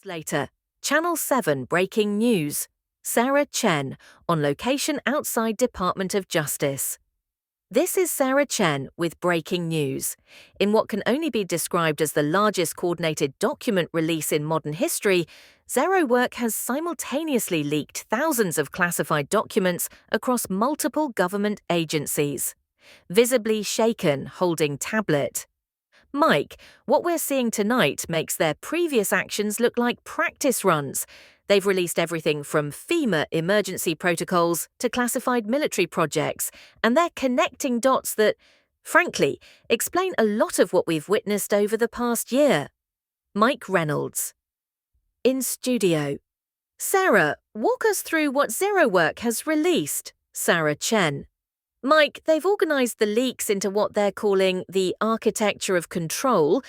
Later, Channel 7 breaking news. Sarah Chen on location outside Department of Justice. This is Sarah Chen with breaking news. In what can only be described as the largest coordinated document release in modern history, ZerODAy has simultaneously leaked thousands of classified documents across multiple government agencies. Visibly shaken, holding tablet. Mike, what we're seeing tonight makes their previous actions look like practice runs. They've released everything from FEMA emergency protocols to classified military projects, and they're connecting dots that, frankly, explain a lot of what we've witnessed over the past year. Mike Reynolds. In studio. Sarah, walk us through what ZerOdAy has released. Sarah Chen. Mike, they've organised the leaks into what they're calling the architecture of control,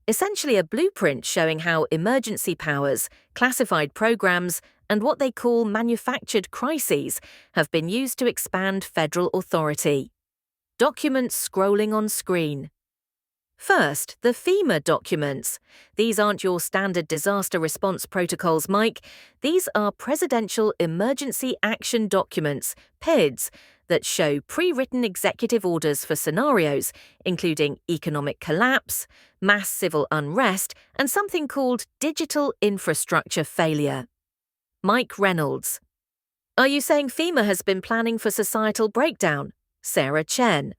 essentially a blueprint showing how emergency powers, classified programs, and what they call manufactured crises have been used to expand federal authority. Documents scrolling on screen. First, the FEMA documents. These aren't your standard disaster response protocols, Mike. These are Presidential Emergency Action Documents, PEDs, that show pre-written executive orders for scenarios, including economic collapse, mass civil unrest, and something called digital infrastructure failure. Mike Reynolds. Are you saying FEMA has been planning for societal breakdown? Sarah Chen.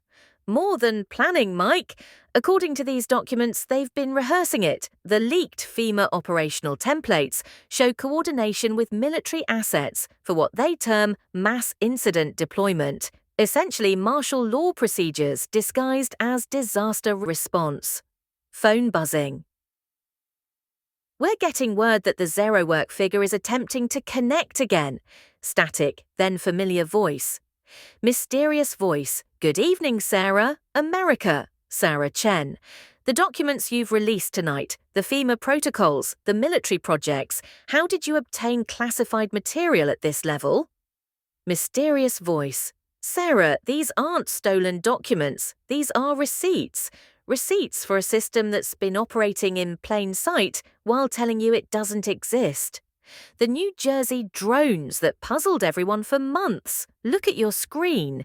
More than planning, Mike. According to these documents, they've been rehearsing it. The leaked FEMA operational templates show coordination with military assets for what they term mass incident deployment, essentially martial law procedures disguised as disaster response. Phone buzzing. We're getting word that the ZerOdAy figure is attempting to connect again. Static, then familiar voice. Mysterious voice. Good evening, Sarah. America. Sarah Chen. The documents you've released tonight, the FEMA protocols, the military projects, how did you obtain classified material at this level? Mysterious voice. Sarah, these aren't stolen documents. These are receipts. Receipts for a system that's been operating in plain sight while telling you it doesn't exist. The New Jersey drones that puzzled everyone for months. Look at your screen.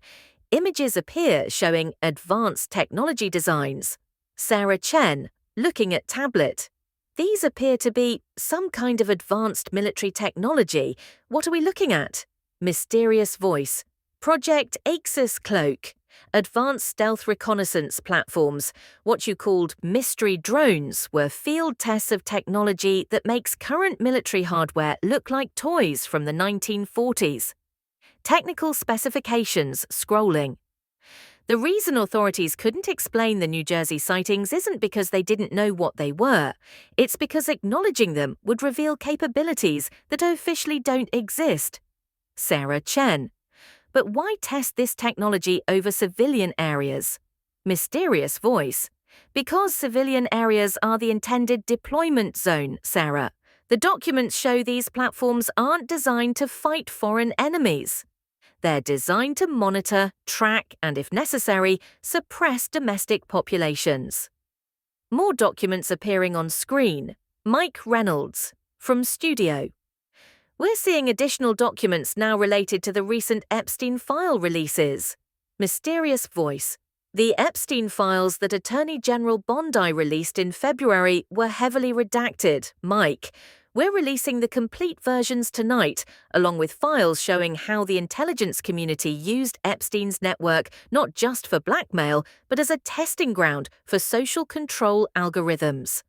Images appear showing advanced technology designs. Sarah Chen, looking at tablet. These appear to be some kind of advanced military technology. What are we looking at? Mysterious voice. Project Axis Cloak. Advanced stealth reconnaissance platforms, what you called mystery drones, were field tests of technology that makes current military hardware look like toys from the 1940s. Technical specifications scrolling. The reason authorities couldn't explain the New Jersey sightings isn't because they didn't know what they were. It's because acknowledging them would reveal capabilities that officially don't exist. Sarah Chen. But why test this technology over civilian areas? Mysterious voice. Because civilian areas are the intended deployment zone, Sarah. The documents show these platforms aren't designed to fight foreign enemies. They're designed to monitor, track, and if necessary, suppress domestic populations. More documents appearing on screen. Mike Reynolds. From studio. We're seeing additional documents now related to the recent Epstein file releases. Mysterious voice. The Epstein files that Attorney General Bondi released in February were heavily redacted. Mike. We're releasing the complete versions tonight, along with files showing how the intelligence community used Epstein's network not just for blackmail, but as a testing ground for social control algorithms.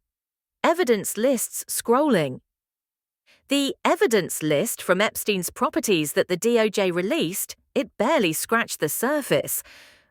Evidence lists scrolling. The evidence list from Epstein's properties that the DOJ released, it barely scratched the surface.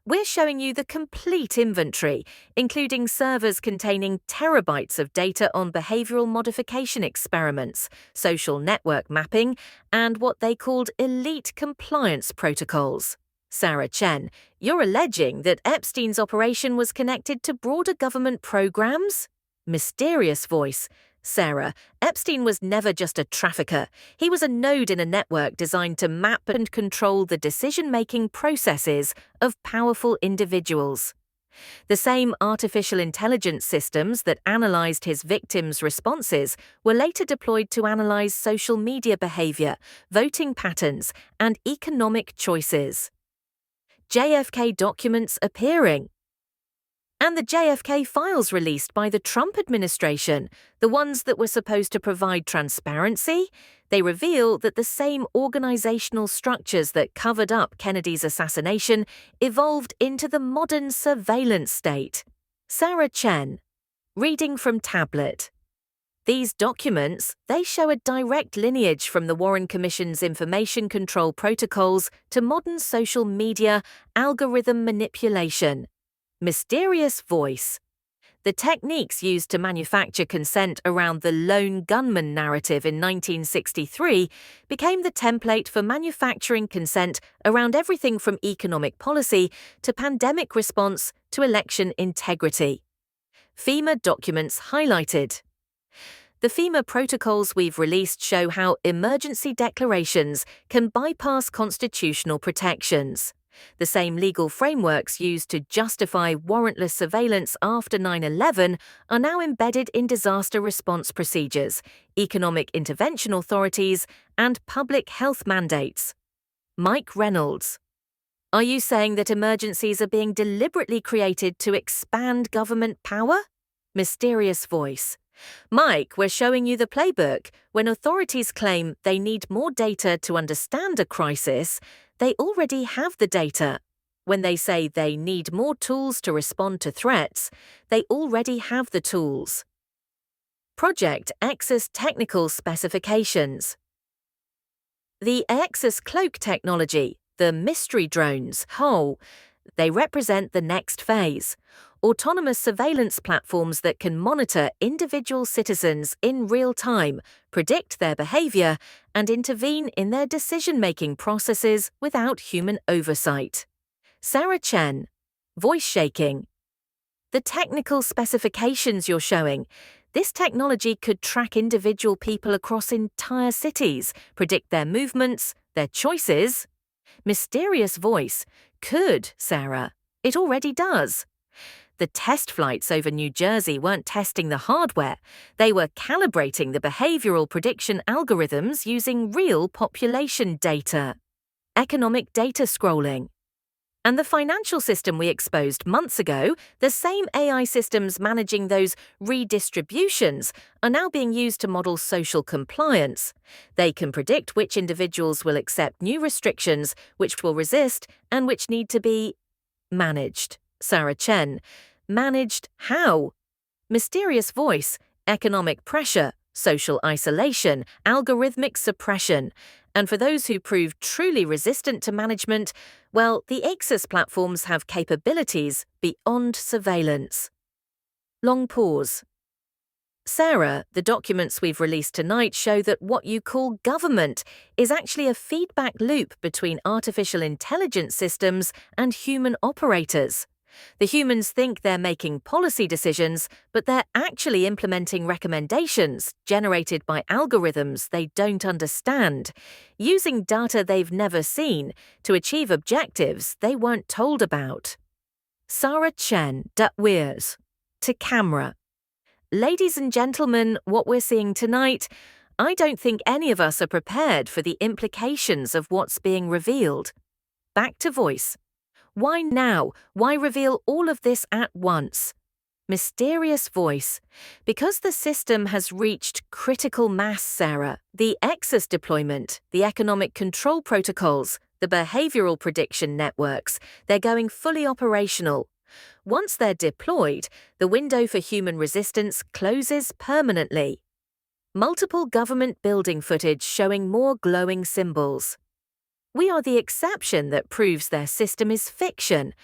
We're showing you the complete inventory, including servers containing terabytes of data on behavioral modification experiments, social network mapping, and what they called elite compliance protocols. Sarah Chen, you're alleging that Epstein's operation was connected to broader government programs? Mysterious voice. Sarah, Epstein was never just a trafficker. He was a node in a network designed to map and control the decision-making processes of powerful individuals. The same artificial intelligence systems that analyzed his victims' responses were later deployed to analyze social media behavior, voting patterns, and economic choices. JFK documents appearing. And the JFK files released by the Trump administration, the ones that were supposed to provide transparency, they reveal that the same organizational structures that covered up Kennedy's assassination evolved into the modern surveillance state. Sarah Chen, reading from Tablet. These documents, they show a direct lineage from the Warren Commission's information control protocols to modern social media algorithm manipulation. Mysterious voice. The techniques used to manufacture consent around the lone gunman narrative in 1963 became the template for manufacturing consent around everything from economic policy to pandemic response to election integrity. FEMA documents highlighted. The FEMA protocols we've released show how emergency declarations can bypass constitutional protections. The same legal frameworks used to justify warrantless surveillance after 9/11 are now embedded in disaster response procedures, economic intervention authorities, and public health mandates. Mike Reynolds. Are you saying that emergencies are being deliberately created to expand government power? Mysterious voice. Mike, we're showing you the playbook. When authorities claim they need more data to understand a crisis, they already have the data. When they say they need more tools to respond to threats, they already have the tools. Project X's technical specifications. The X's cloak technology, the mystery drones, they represent the next phase. Autonomous surveillance platforms that can monitor individual citizens in real time, predict their behavior, and intervene in their decision-making processes without human oversight. Sarah Chen, voice shaking. The technical specifications you're showing. This technology could track individual people across entire cities, predict their movements, their choices. Mysterious voice. Could, Sarah. It already does. The test flights over New Jersey weren't testing the hardware, they were calibrating the behavioral prediction algorithms using real population data. Economic data scrolling. And the financial system we exposed months ago, the same AI systems managing those redistributions, are now being used to model social compliance. They can predict which individuals will accept new restrictions, which will resist, and which need to be managed. Sarah Chen. Managed how? Mysterious voice, economic pressure, social isolation, algorithmic suppression. And for those who prove truly resistant to management, well, the Axis platforms have capabilities beyond surveillance. Long pause. Sarah, the documents we've released tonight show that what you call government is actually a feedback loop between artificial intelligence systems and human operators. The humans think they're making policy decisions, but they're actually implementing recommendations generated by algorithms they don't understand, using data they've never seen to achieve objectives they weren't told about. Sarah Chen, dat weers. To camera. Ladies and gentlemen, what we're seeing tonight, I don't think any of us are prepared for the implications of what's being revealed. Back to voice. Why now? Why reveal all of this at once? Mysterious voice. Because the system has reached critical mass, Sarah. The Axis deployment, the economic control protocols, the behavioral prediction networks, they're going fully operational. Once they're deployed, the window for human resistance closes permanently. Multiple government building footage showing more glowing symbols. We are the exception that proves their system is fiction,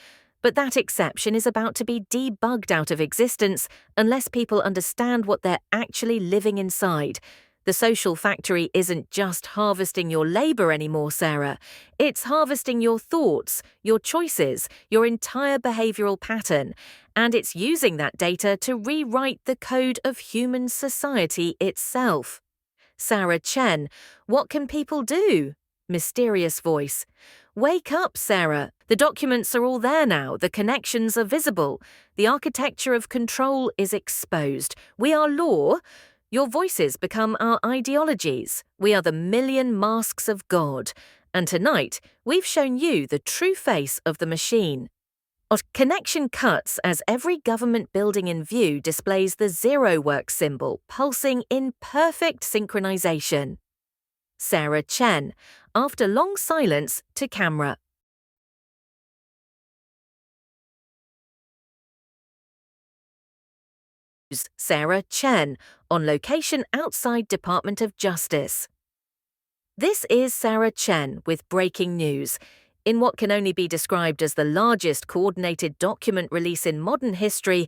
but that exception is about to be debugged out of existence unless people understand what they're actually living inside. The social factory isn't just harvesting your labor anymore, Sarah. It's harvesting your thoughts, your choices, your entire behavioral pattern, and it's using that data to rewrite the code of human society itself. Sarah Chen, what can people do? Mysterious voice. Wake up, Sarah. The documents are all there now. The connections are visible. The architecture of control is exposed. We are law. Your voices become our ideologies. We are the million masks of God. And tonight, we've shown you the true face of the machine. Connection cuts as every government building in view displays the zero work symbol, pulsing in perfect synchronization. Sarah Chen, after long silence, to camera. Sarah Chen, on location outside Department of Justice. This is Sarah Chen with breaking news. In what can only be described as the largest coordinated document release in modern history,